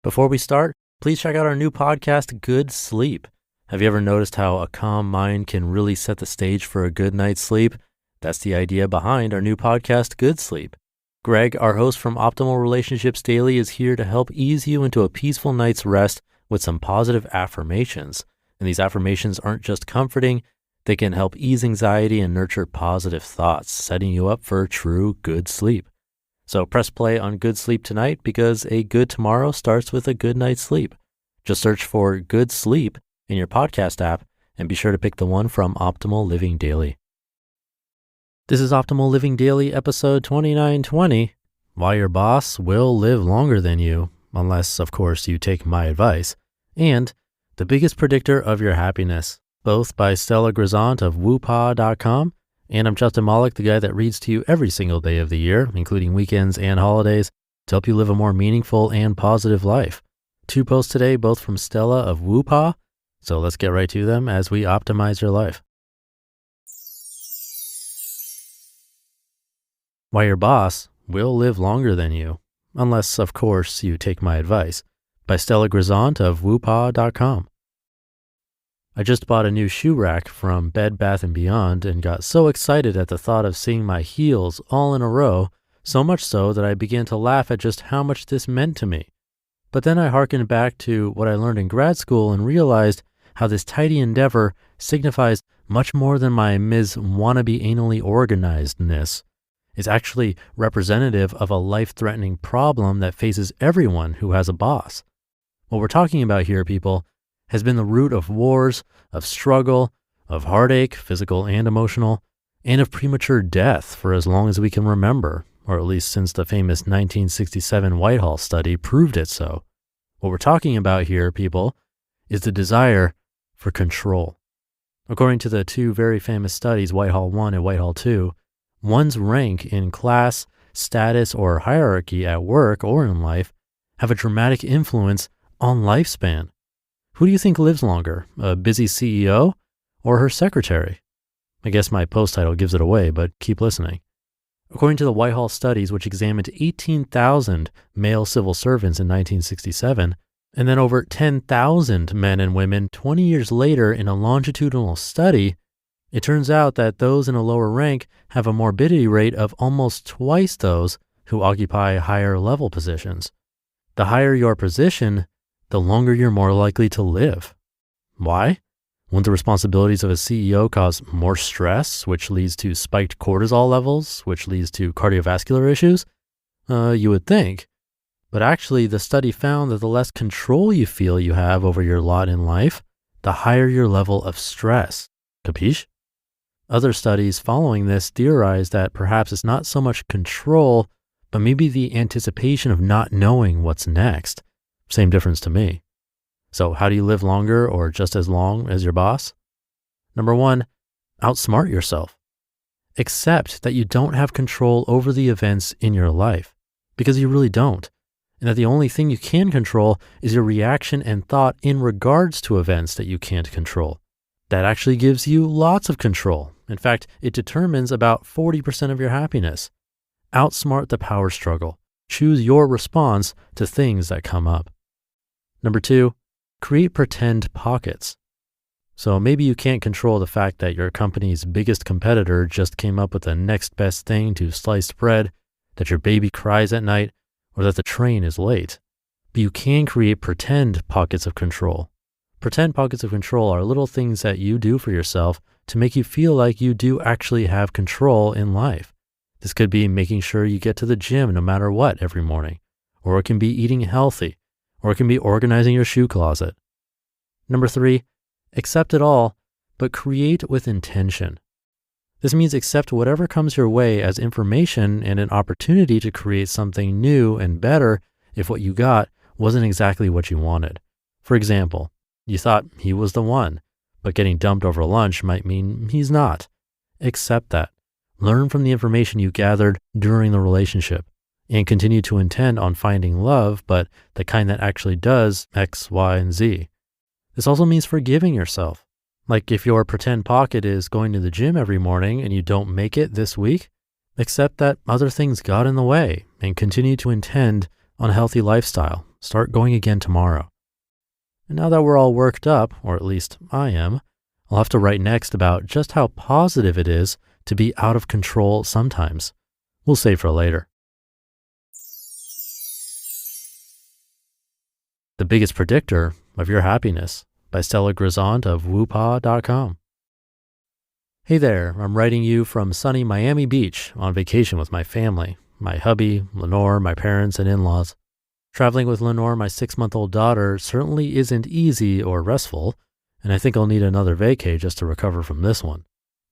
Before we start, please check out our new podcast, Good Sleep. Have you ever noticed how a calm mind can really set the stage for a good night's sleep? That's the idea behind our new podcast, Good Sleep. Greg, our host from Optimal Relationships Daily, is here to help ease you into a peaceful night's rest with some positive affirmations. And these affirmations aren't just comforting, they can help ease anxiety and nurture positive thoughts, setting you up for true good sleep. So press play on Good Sleep tonight because a good tomorrow starts with a good night's sleep. Just search for Good Sleep in your podcast app and be sure to pick the one from Optimal Living Daily. This is Optimal Living Daily, episode 2920, Why Your Boss Will Live Longer Than You, unless, of course, you take my advice, and The Biggest Predictor of Your Happiness, both by Stella Grizont of Woopaah.com. And I'm Justin Malik, the guy that reads to you every single day of the year, including weekends and holidays, to help you live a more meaningful and positive life. 2 posts today, both from Stella of Woopaah. So let's get right to them as we optimize your life. Why Your Boss Will Live Longer Than You, unless, of course, you take my advice, by Stella Grizont of Woopaah.com. I just bought a new shoe rack from Bed Bath & Beyond and got so excited at the thought of seeing my heels all in a row, so much so that I began to laugh at just how much this meant to me. But then I hearkened back to what I learned in grad school and realized how this tidy endeavor signifies much more than my Ms. Wannabe Anally Organizedness. It's actually representative of a life-threatening problem that faces everyone who has a boss. What we're talking about here, people, has been the root of wars, of struggle, of heartache, physical and emotional, and of premature death for as long as we can remember, or at least since the famous 1967 Whitehall study proved it so. What we're talking about here, people, is the desire for control. According to the 2 very famous studies, Whitehall 1 and Whitehall 2, one's rank in class, status, or hierarchy at work or in life have a dramatic influence on lifespan. Who do you think lives longer, a busy CEO or her secretary? I guess my post title gives it away, but keep listening. According to the Whitehall studies, which examined 18,000 male civil servants in 1967, and then over 10,000 men and women 20 years later in a longitudinal study, it turns out that those in a lower rank have a morbidity rate of almost twice those who occupy higher level positions. The higher your position, the longer you're more likely to live. Why? Wouldn't the responsibilities of a CEO cause more stress, which leads to spiked cortisol levels, which leads to cardiovascular issues? You would think. But actually, the study found that the less control you feel you have over your lot in life, the higher your level of stress. Capiche? Other studies following this theorize that perhaps it's not so much control, but maybe the anticipation of not knowing what's next. Same difference to me. So how do you live longer or just as long as your boss? Number 1, outsmart yourself. Accept that you don't have control over the events in your life, because you really don't, and that the only thing you can control is your reaction and thought in regards to events that you can't control. That actually gives you lots of control. In fact, it determines about 40% of your happiness. Outsmart the power struggle. Choose your response to things that come up. Number 2, create pretend pockets. So maybe you can't control the fact that your company's biggest competitor just came up with the next best thing to sliced bread, that your baby cries at night, or that the train is late. But you can create pretend pockets of control. Pretend pockets of control are little things that you do for yourself to make you feel like you do actually have control in life. This could be making sure you get to the gym no matter what every morning, or it can be eating healthy, or it can be organizing your shoe closet. Number 3, accept it all, but create with intention. This means accept whatever comes your way as information and an opportunity to create something new and better if what you got wasn't exactly what you wanted. For example, you thought he was the one, but getting dumped over lunch might mean he's not. Accept that. Learn from the information you gathered during the relationship and continue to intend on finding love, but the kind that actually does X, Y, and Z. This also means forgiving yourself. Like if your pretend pocket is going to the gym every morning and you don't make it this week, accept that other things got in the way and continue to intend on a healthy lifestyle Start going again tomorrow. And now that we're all worked up, or at least I am, I'll have to write next about just how positive it is to be out of control sometimes. We'll save for later. The Biggest Predictor of Your Happiness by Stella Grizont of Woopaah.com. Hey there, I'm writing you from sunny Miami Beach on vacation with my family, my hubby, Lenore, my parents, and in-laws. Traveling with Lenore, my 6-month-old daughter, certainly isn't easy or restful, and I think I'll need another vacay just to recover from this one.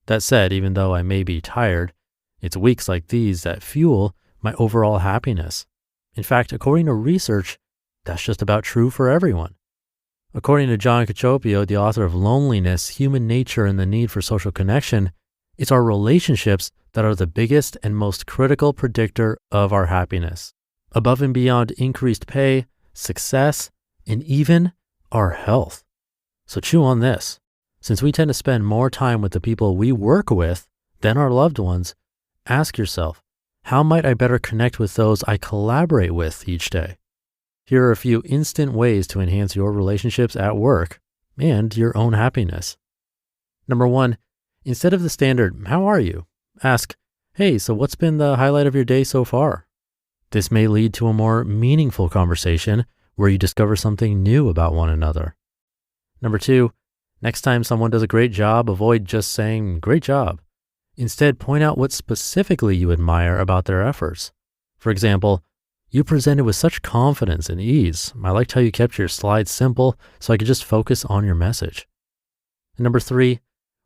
That said, even though I may be tired, it's weeks like these that fuel my overall happiness. In fact, according to research, that's just about true for everyone. According to John Cacioppo, the author of Loneliness, Human Nature, and the Need for Social Connection, it's our relationships that are the biggest and most critical predictor of our happiness, above and beyond increased pay, success, and even our health. So chew on this. Since we tend to spend more time with the people we work with than our loved ones, ask yourself, how might I better connect with those I collaborate with each day? Here are a few instant ways to enhance your relationships at work and your own happiness. Number 1, instead of the standard, how are you? Ask, hey, so what's been the highlight of your day so far? This may lead to a more meaningful conversation where you discover something new about one another. Number 2, next time someone does a great job, avoid just saying, great job. Instead, point out what specifically you admire about their efforts. For example, you presented with such confidence and ease. I liked how you kept your slides simple so I could just focus on your message. And number 3,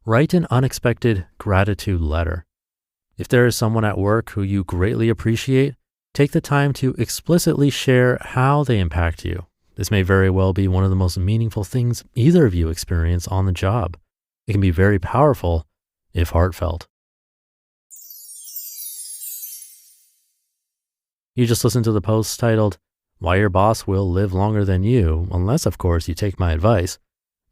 write an unexpected gratitude letter. If there is someone at work who you greatly appreciate, take the time to explicitly share how they impact you. This may very well be one of the most meaningful things either of you experience on the job. It can be very powerful if heartfelt. You just listened to the post titled, Why Your Boss Will Live Longer Than You, unless, of course, you take my advice,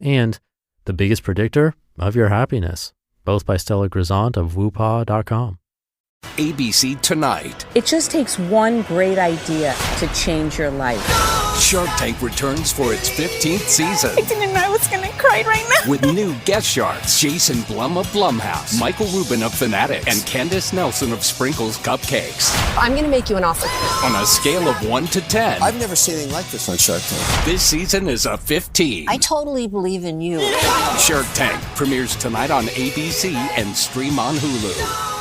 and The Biggest Predictor of Your Happiness, both by Stella Grizont of Woopaah.com. ABC Tonight. It just takes one great idea to change your life. Shark Tank returns for its 15th season. I didn't know I was going to cry right now. With new guest sharks, Jason Blum of Blumhouse, Michael Rubin of Fanatics, and Candace Nelson of Sprinkles Cupcakes. I'm going to make you an offer. On a scale of 1 to 10. I've never seen anything like this on Shark Tank. This season is a 15. I totally believe in you. Shark Tank premieres tonight on ABC and stream on Hulu.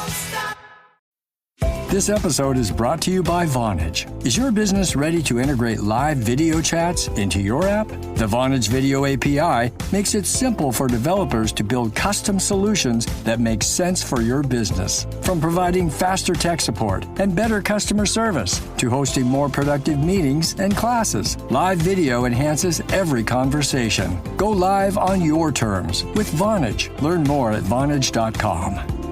This episode is brought to you by Vonage. Is your business ready to integrate live video chats into your app? The Vonage Video API makes it simple for developers to build custom solutions that make sense for your business. From providing faster tech support and better customer service to hosting more productive meetings and classes, live video enhances every conversation. Go live on your terms with Vonage. Learn more at Vonage.com.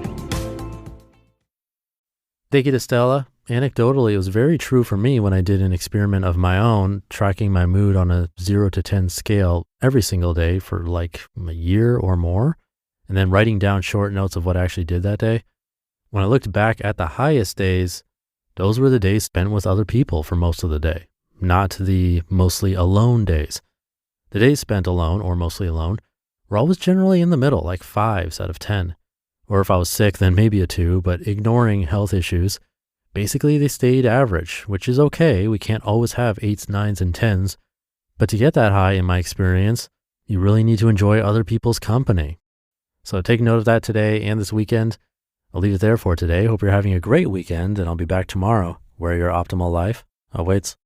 Thank you to Stella. Anecdotally, it was very true for me when I did an experiment of my own, tracking my mood on a 0 to 10 scale every single day for like a year or more, and then writing down short notes of what I actually did that day. When I looked back at the highest days, those were the days spent with other people for most of the day, not the mostly alone days. The days spent alone or mostly alone were always generally in the middle, like 5s out of 10. Or if I was sick, then maybe a 2, but ignoring health issues, basically they stayed average, which is okay. We can't always have 8s, 9s, and 10s. But to get that high, in my experience, you really need to enjoy other people's company. So take note of that today and this weekend. I'll leave it there for today. Hope you're having a great weekend, and I'll be back tomorrow where your optimal life awaits.